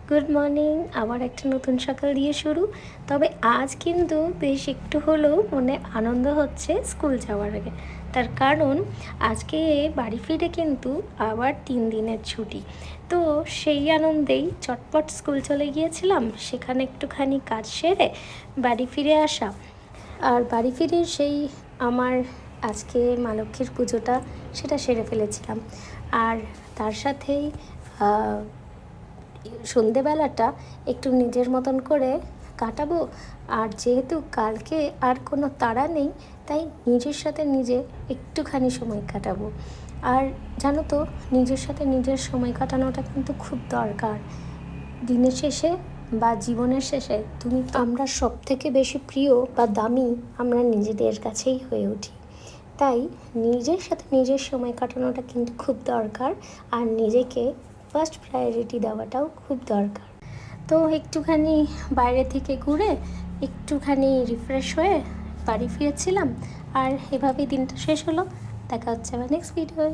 Good morning. আবার একটা নতুন সকাল দিয়ে শুরু। তবে আজ কিন্তু বেশ একটু হলেও মনে আনন্দ হচ্ছে স্কুল যাওয়ার আগে। তার কারণ আজকে বাড়ি ফিরে কিন্তু আবার 3 দিনের ছুটি। তো সেই আনন্দেই চটপট স্কুল চলে গিয়েছিলাম, সেখানে একটুখানি কাজ সেরে বাড়ি ফিরে আসা। আর বাড়ি ফিরে সেই আমার আজকে মা লক্ষ্মীর পুজোটা সেটা সেরে ফেলেছিলাম। আর তার সাথেই সন্ধেবেলাটা একটু নিজের মতন করে কাটাবো। আর যেহেতু কালকে আর কোনো তাড়া নেই, তাই নিজের সাথে নিজে একটুখানি সময় কাটাবো। আর জানো তো, নিজের সাথে নিজের সময় কাটানোটা কিন্তু খুব দরকার। দিনের শেষে বা জীবনের শেষে আমরা সব থেকে বেশি প্রিয় বা দামি আমরা নিজেদের কাছেই হয়ে উঠি। তাই নিজের সাথে নিজের সময় কাটানোটা কিন্তু খুব দরকার। আর নিজেকে ফার্স্ট প্রায়োরিটি দেওয়াটাও খুব দরকার। তো একটুখানি বাইরে থেকে ঘুরে একটুখানি রিফ্রেশ হয়ে বাড়ি ফিরেছিলাম। আর এভাবেই দিনটা শেষ হলো। দেখা হচ্ছে আবার নেক্সট ভিডিওয়।